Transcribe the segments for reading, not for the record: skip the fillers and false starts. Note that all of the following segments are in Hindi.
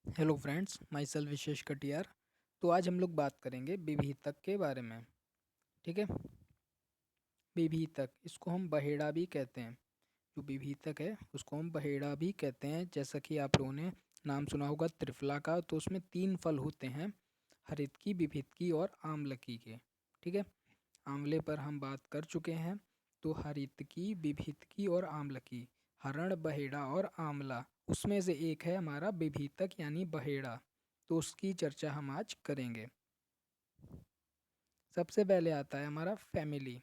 हेलो फ्रेंड्स, माई सेल्फ विशेष कटियार। तो आज हम लोग बात करेंगे विभितक के बारे में। ठीक है। विभितक, इसको हम बहेड़ा भी कहते हैं। जो विभितक है उसको हम बहेड़ा भी कहते हैं। जैसा कि आप लोगों ने नाम सुना होगा त्रिफला का, तो उसमें 3 फल होते हैं, हरितकी, विभितकी और आम्लकी के। ठीक है। आंवले पर हम बात कर चुके हैं। तो हरितकी, विभितकी और आम्लकी, हरण, बहेड़ा और आंवला, उसमें से एक है हमारा विभितक यानी बहेड़ा। तो उसकी चर्चा हम आज करेंगे। सबसे पहले आता है हमारा फैमिली।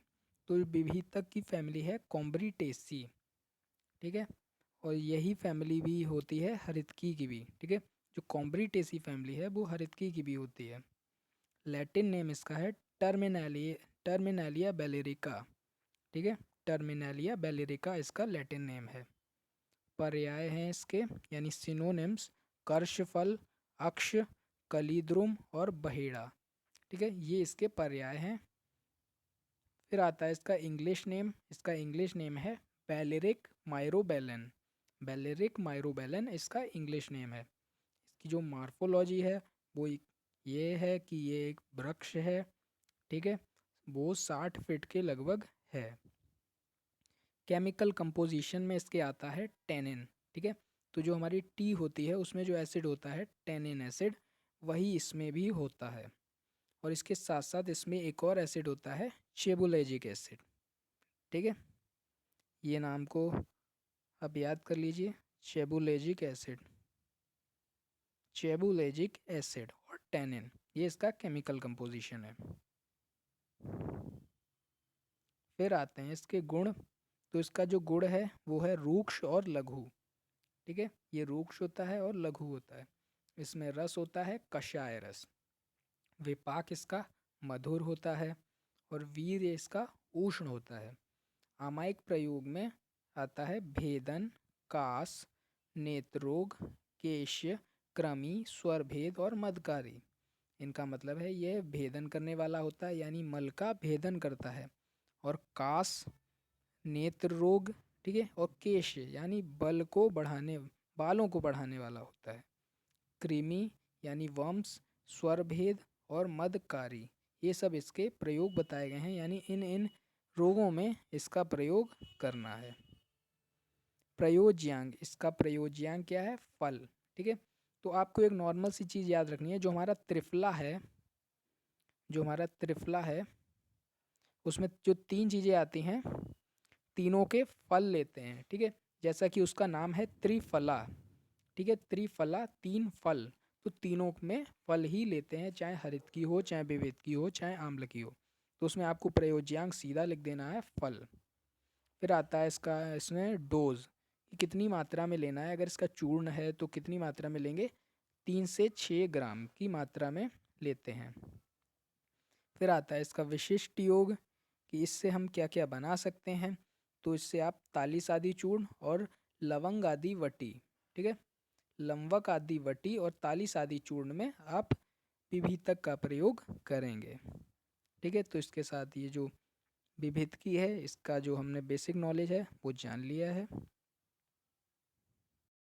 तो विभितक की फैमिली है कॉम्ब्रिटेसी। ठीक है। और यही फैमिली भी होती है हरितकी की भी। ठीक है। जो कॉम्ब्रिटेसी फैमिली है वो हरितकी की भी होती है। लैटिन नेम इसका है टर्मिनेलिया बेलेरिका। ठीक है। टर्मिनेलिया बेलेरिका इसका लैटिन नेम है। पर्याय हैं इसके यानी सिनोनिम्स: कर्षफल, अक्ष, कलीद्रुम और बहेड़ा। ठीक है, ये इसके पर्याय हैं। फिर आता है इसका इंग्लिश नेम। इसका इंग्लिश नेम है बेलेरिक माइरोबेलन। बेलेरिक माइरोबेलन इसका इंग्लिश नेम है। इसकी जो मार्फोलॉजी है वो ये है कि ये एक वृक्ष है। ठीक है। वो 60 फीट के लगभग है। केमिकल कंपोजिशन में इसके आता है टेनिन। ठीक है। तो जो हमारी टी होती है उसमें जो एसिड होता है टेनिन एसिड, वही इसमें भी होता है। और इसके साथ साथ इसमें एक और एसिड होता है चेबुलेजिक एसिड। ठीक है। ये नाम को आप याद कर लीजिए, चेबुलेजिक एसिड। चेबुलेजिक एसिड और टेनिन, ये इसका केमिकल कंपोजिशन है। फिर आते हैं इसके गुण। तो इसका जो गुण है वो है रूक्ष और लघु। ठीक है। ये रूक्ष होता है और लघु होता है। इसमें रस होता है कषाय रस। विपाक इसका मधुर होता है और वीर इसका उष्ण होता है। आमायिक प्रयोग में आता है भेदन, कास, नेत्रोग, केश्य, क्रमी, स्वरभेद और मदकारी। इनका मतलब है यह भेदन करने वाला होता है यानी मल का भेदन करता है। और कास, नेत्र रोग, ठीक है, और केश यानी बालों को बढ़ाने वाला होता है। कृमि यानी वर्म्स, स्वरभेद और मदकारी, ये सब इसके प्रयोग बताए गए हैं, यानी इन इन रोगों में इसका प्रयोग करना है। प्रयोज्यांग, इसका प्रयोज्यांग क्या है? फल। ठीक है। तो आपको एक नॉर्मल सी चीज़ याद रखनी है। जो हमारा त्रिफला है उसमें जो 3 चीज़ें आती हैं, तीनों के फल लेते हैं। ठीक है। जैसा कि उसका नाम है त्रिफला। ठीक है। त्रिफला, 3 फल। तो तीनों में फल ही लेते हैं, चाहे हरित की हो, चाहे विविध की हो, चाहे आम्ल की हो। तो उसमें आपको प्रयोज्यांक सीधा लिख देना है फल। फिर आता है इसमें डोज, कि कितनी मात्रा में लेना है। अगर इसका चूर्ण है तो कितनी मात्रा में लेंगे? 3 से 6 ग्राम की मात्रा में लेते हैं। फिर आता है इसका विशिष्ट योग, कि इससे हम क्या क्या बना सकते हैं। तो इससे आप तालिस आदि चूर्ण और लवंग आदि वटी, ठीक है, लंवक आदि वटी और तालिस आदि चूर्ण में आप विभितक का प्रयोग करेंगे। ठीक है। तो इसके साथ ये जो विभितकी है इसका जो हमने बेसिक नॉलेज है वो जान लिया है।